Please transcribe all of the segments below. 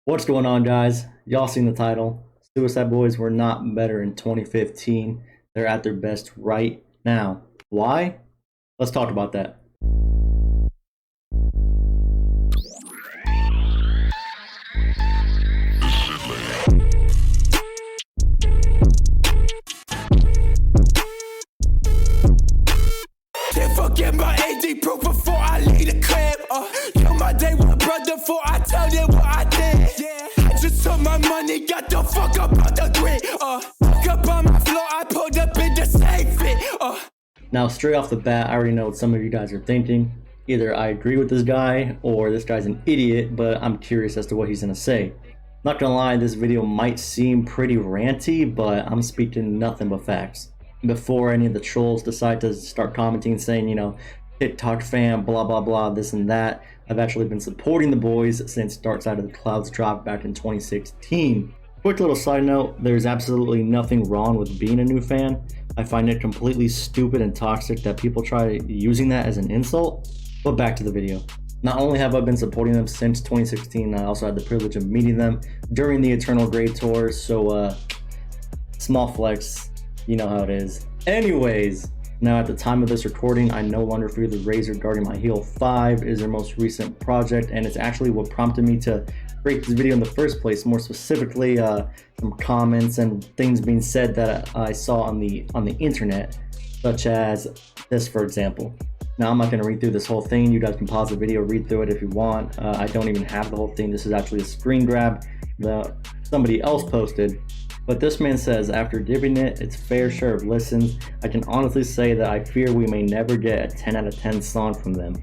What's going on, guys? Y'all seen the title. Suicide Boys were not better in 2015. They're at their best right now. Why? Let's talk about that. Can't forget my AD proof before I leave the crib. Kill my day with a brother before I tell them what I did. I just took my money, got the fuck up out the grid. Fuck up on my floor, I pulled up in the same fit. Now, straight off the bat, I already know what some of you guys are thinking. Either I agree with this guy or this guy's an idiot, but I'm curious as to what he's gonna say. Not gonna lie, this video might seem pretty ranty, but I'm speaking nothing but facts. Before any of the trolls decide to start commenting saying, you know, TikTok fan, blah blah blah, this and that, I've actually been supporting the boys since Dark Side of the Clouds dropped back in 2016. Quick little side note, there's absolutely nothing wrong with being a new fan. I find it completely stupid and toxic that people try using that as an insult. But back to the video. Not only have I been supporting them since 2016, I also had the privilege of meeting them during the Eternal Grade Tour, so small flex, you know how it is. Anyways, now at the time of this recording, I no longer fear the Razor Guardian My Heel 5 is their most recent project, and it's actually what prompted me to create this video in the first place. More specifically, some comments and things being said that I saw on the internet, such as this, for example. Now, I'm not going to read through this whole thing. You guys can pause the video, read through it if you want. I don't even have the whole thing. This is actually a screen grab that somebody else posted. But this man says, after giving it its fair share of listens, I can honestly say that I fear we may never get a 10 out of 10 song from them.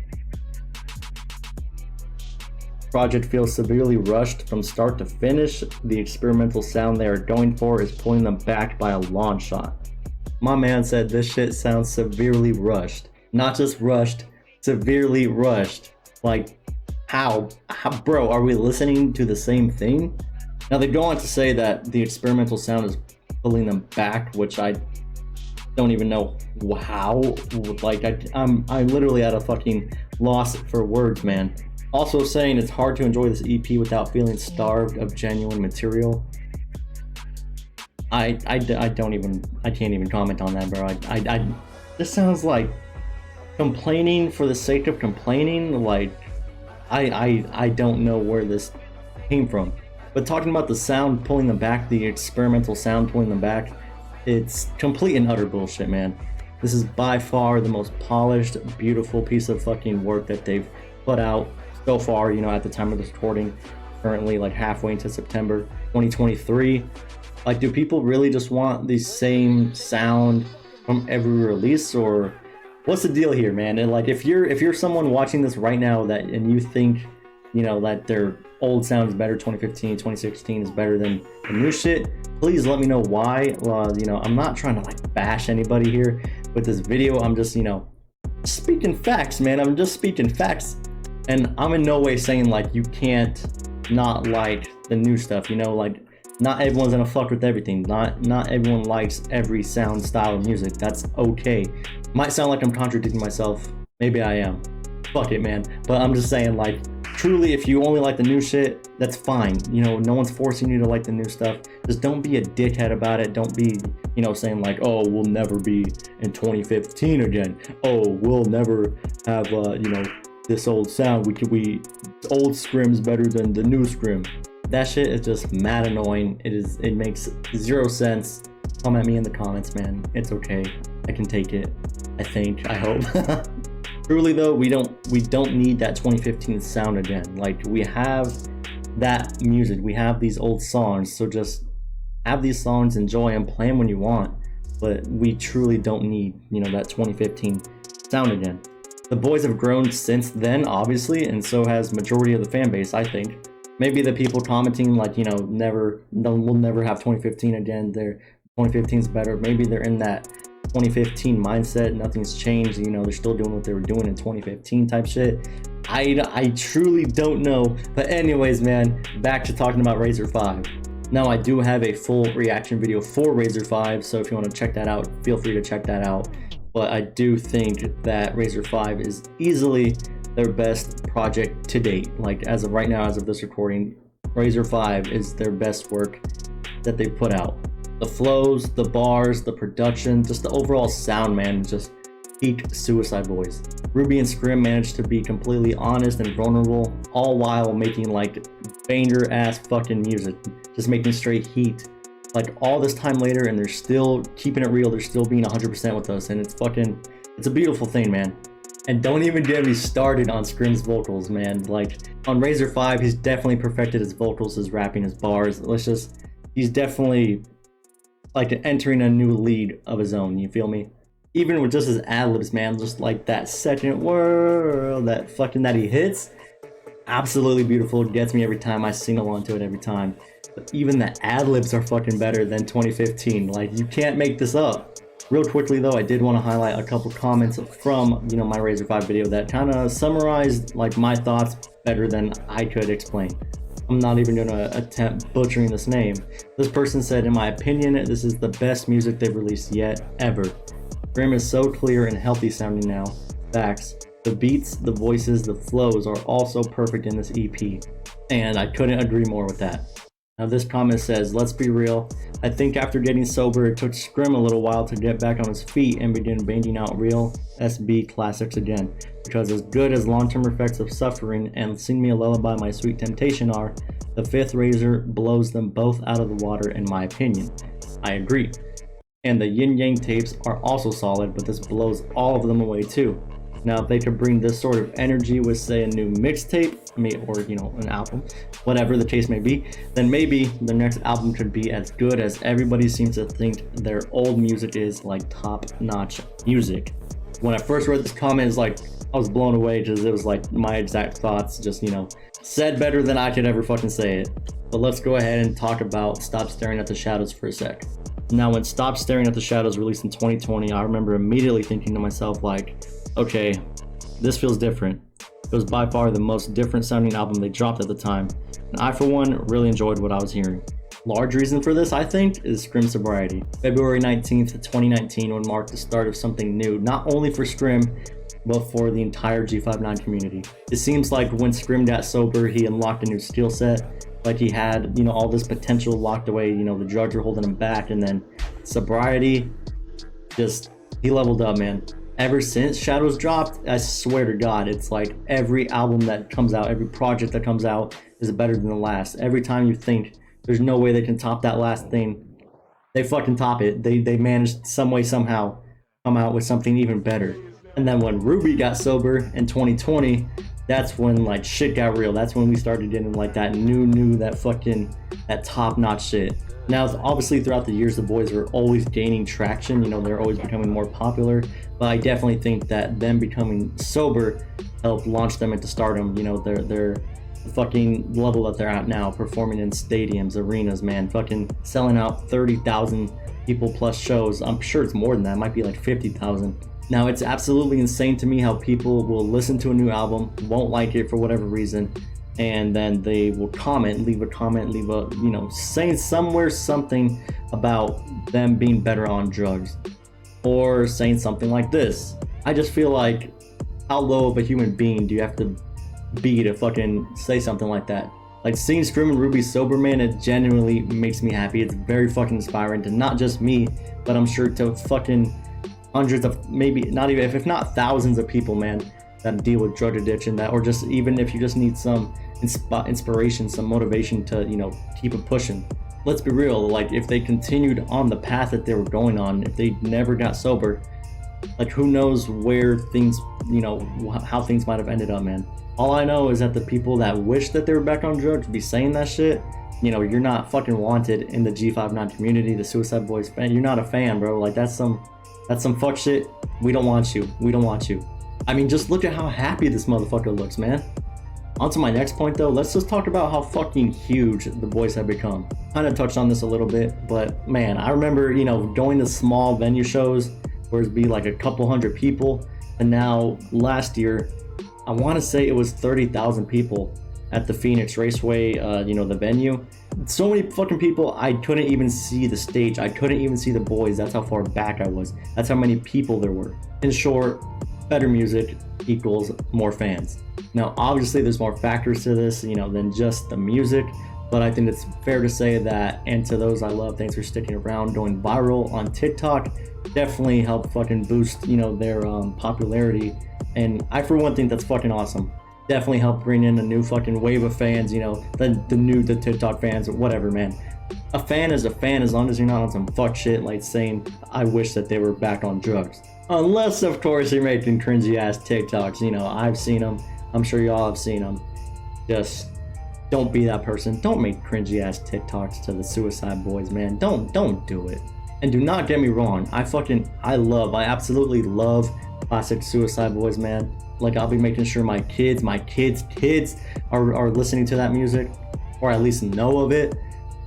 Project feels severely rushed from start to finish. The experimental sound they are going for is pulling them back by a long shot. My man said this shit sounds severely rushed. Not just rushed, severely rushed. Like, how? Bro, are we listening to the same thing? Now, they go on to say that the experimental sound is pulling them back, which I don't even know how. Like, I'm literally at a fucking loss for words, man. Also saying it's hard to enjoy this EP without feeling starved of genuine material. I can't even comment on that, bro. This sounds like complaining for the sake of complaining. Like, I don't know where this came from. But talking about the sound pulling them back, the experimental sound pulling them back, it's complete and utter bullshit, man. This is by far the most polished, beautiful piece of fucking work that they've put out so far, you know, at the time of this recording, currently like halfway into September 2023. Like, do people really just want the same sound from every release, or what's the deal here, man? And like, if you're someone watching this right now and you think, you know, that their old sound is better, 2015, 2016 is better than the new shit, please let me know why. You know, I'm not trying to like bash anybody here with this video. I'm just, you know, speaking facts, man. I'm just speaking facts. And I'm in no way saying like you can't not like the new stuff, you know, like not everyone's gonna fuck with everything. Not everyone likes every sound style of music. That's okay. Might sound like I'm contradicting myself. Maybe I am. Fuck it, man. But I'm just saying, like, truly, if you only like the new shit, that's fine. You know, no one's forcing you to like the new stuff. Just don't be a dickhead about it. Don't be, you know, saying like, oh, we'll never be in 2015 again. Oh, we'll never have, you know, this old sound. Old scrim's better than the new scrim. That shit is just mad annoying. It makes zero sense. Come at me in the comments, man. It's okay. I can take it. I think. I hope. Truly though, we don't need that 2015 sound again. Like, we have that music. We have these old songs. So just have these songs, enjoy them, play them when you want. But we truly don't need, you know, that 2015 sound again. The boys have grown since then, obviously, and so has majority of the fan base, I think. Maybe the people commenting like, you know, we'll never have 2015 again. 2015 is better. Maybe they're in that 2015 mindset. Nothing's changed. You know, they're still doing what they were doing in 2015 type shit. I truly don't know. But anyways, man, back to talking about Razor 5. Now, I do have a full reaction video for Razor 5, so if you want to check that out, feel free to check that out. But I do think that Razor 5 is easily their best project to date. Like, as of right now, as of this recording, Razor 5 is their best work that they put out. The flows, the bars, the production, just the overall sound, man, just peak Suicide Boys. Ruby and Scrim managed to be completely honest and vulnerable, all while making like banger ass fucking music, just making straight heat. Like all this time later, and they're still keeping it real, they're still being 100% with us, and it's a beautiful thing, man. And don't even get me started on Scrim's vocals, man. Like on Razor 5, he's definitely perfected his vocals, his rapping, his bars. He's definitely like entering a new league of his own, you feel me? Even with just his ad-libs, man, just like that second world, that he hits, absolutely beautiful. It gets me every time. I sing along to it every time. But even the ad-libs are fucking better than 2015. Like, you can't make this up. Real quickly though, I did want to highlight a couple comments from, you know, my Razor 5 video that kind of summarized like my thoughts better than I could explain. I'm not even gonna attempt butchering this name. This person said, in my opinion, this is the best music they've released yet, ever. Scrim is so clear and healthy sounding now. Facts. The beats, the voices, the flows are all so perfect in this EP. And I couldn't agree more with that. Now this comment says, let's be real. I think after getting sober, it took Scrim a little while to get back on his feet and begin banging out real SB classics again. Because as good as long-term effects of Suffering and Sing Me a Lullaby My Sweet Temptation are, the fifth Razor blows them both out of the water in my opinion. I agree. And the Yin Yang tapes are also solid, but this blows all of them away too. Now, if they could bring this sort of energy with, say, a new mixtape, or, you know, an album, whatever the case may be, then maybe the next album could be as good as everybody seems to think their old music is, like top-notch music. When I first read this comment, it's like, I was blown away because it was like my exact thoughts, just, you know, said better than I could ever fucking say it. But let's go ahead and talk about Stop Staring at the Shadows for a sec. Now, when Stop Staring at the Shadows released in 2020, I remember immediately thinking to myself, like, okay, this feels different. It was by far the most different sounding album they dropped at the time, and I for one really enjoyed what I was hearing. Large reason for this, I think, is Scrim Sobriety. February 19th, 2019 would mark the start of something new, not only for Scrim, but for the entire G59 community. It seems like when Scrim got sober, he unlocked a new skill set, like he had, you know, all this potential locked away, you know, the drugs were holding him back, and then sobriety, just, he leveled up, man. Ever since Shadows dropped, I swear to God, it's like every album that comes out, every project that comes out is better than the last. Every time you think there's no way they can top that last thing, they fucking top it. They managed some way, somehow, come out with something even better. And then when Ruby got sober in 2020, that's when like shit got real. That's when we started getting like that that top-notch shit. Now, obviously, throughout the years, the boys were always gaining traction. You know, they're always becoming more popular. But I definitely think that them becoming sober helped launch them into stardom. You know, they're fucking level that they're at now, performing in stadiums, arenas, man, fucking selling out 30,000 people plus shows. I'm sure it's more than that. It might be like 50,000. Now, it's absolutely insane to me how people will listen to a new album, won't like it for whatever reason, and then they will leave a, you know, saying somewhere something about them being better on drugs, or saying something like this. I just feel like, how low of a human being do you have to be to fucking say something like that? Like, seeing Scrim and Ruby sober, man, it genuinely makes me happy. It's very fucking inspiring to not just me, but I'm sure to fucking hundreds of, maybe not even, if not thousands of people, man, that deal with drug addiction, that, or just even if you just need some inspiration, some motivation to, you know, keep it pushing. Let's be real, like, if they continued on the path that they were going on, if they never got sober, like, who knows where things, you know, how things might have ended up, man. All I know is that the people that wish that they were back on drugs be saying that shit, you know, you're not fucking wanted in the G59 community, the Suicide Boys fan. You're not a fan, bro. Like, that's some fuck shit. We don't want you. We don't want you. I mean, just look at how happy this motherfucker looks, man. On to my next point, though. Let's just talk about how fucking huge the boys have become. Kind of touched on this a little bit, but man, I remember, you know, going to small venue shows where it'd be like a couple hundred people, and now last year, I want to say it was 30,000 people at the Phoenix Raceway, you know, the venue. So many fucking people, I couldn't even see the stage. I couldn't even see the boys. That's how far back I was. That's how many people there were. In short, better music equals more fans. Now, obviously, there's more factors to this, you know, than just the music, But I think it's fair to say that, and to those I love, thanks for sticking around. Going viral on TikTok definitely helped fucking boost, their popularity. And I, for one, think that's fucking awesome. Definitely helped bring in a new fucking wave of fans, the TikTok fans, or whatever, man. A fan is a fan as long as you're not on some fuck shit like saying, I wish that they were back on drugs. Unless, of course, you're making cringy ass TikToks. I've seen them. I'm sure y'all have seen them. Just don't be that person. Don't make cringy ass TikToks to the Suicide Boys, man. Don't do it. And do not get me wrong. I absolutely love classic Suicide Boys, man. Like, I'll be making sure my kids are listening to that music, or at least know of it.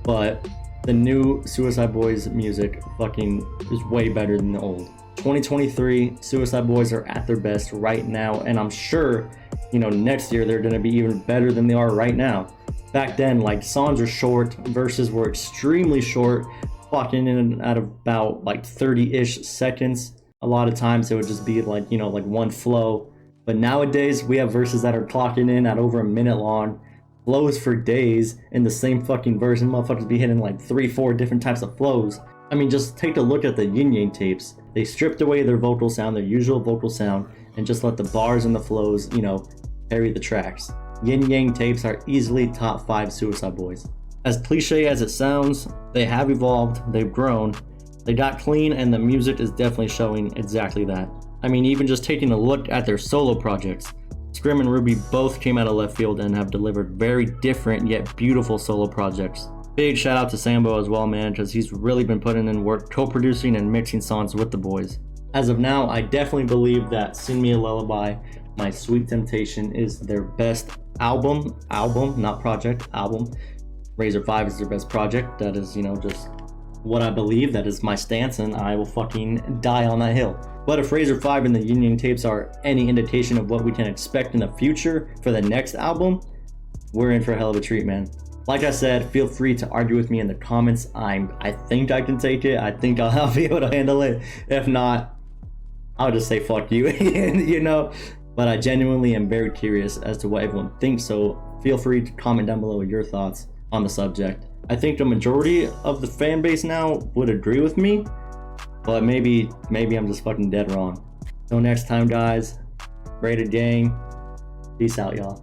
But the new Suicide Boys music fucking is way better than the old. 2023 Suicide Boys are at their best right now, and I'm sure, next year they're gonna be even better than they are right now. Back then, like, songs were short, verses were extremely short, clocking in at about like 30-ish seconds. A lot of times it would just be like, like one flow. But nowadays we have verses that are clocking in at over a minute long, flows for days in the same fucking verse, and motherfuckers be hitting like 3-4 different types of flows. I mean, just take a look at the Yin Yang tapes. They stripped away their vocal sound, their usual vocal sound, and just let the bars and the flows, carry the tracks. Yin Yang tapes are easily top 5 Suicide Boys. As cliche as it sounds, they have evolved, they've grown, they got clean, and the music is definitely showing exactly that. I mean, even just taking a look at their solo projects, Scrim and Ruby both came out of left field and have delivered very different yet beautiful solo projects. Big shout out to Sambo as well, man, because he's really been putting in work co-producing and mixing songs with the boys. As of now, I definitely believe that Sing Me a Lullaby, My Sweet Temptation is their best album, not project, album. Razor 5 is their best project. That is, just what I believe. That is my stance, and I will fucking die on that hill. But if Razor 5 and the Yin Yang tapes are any indication of what we can expect in the future for the next album, we're in for a hell of a treat, man. Like I said, feel free to argue with me in the comments. I think I can take it. I think I'll be able to handle it. If not, I'll just say fuck you, But I genuinely am very curious as to what everyone thinks, so feel free to comment down below your thoughts on the subject. I think the majority of the fan base now would agree with me, but maybe I'm just fucking dead wrong. Till next time, guys. Rated gang. Peace out, y'all.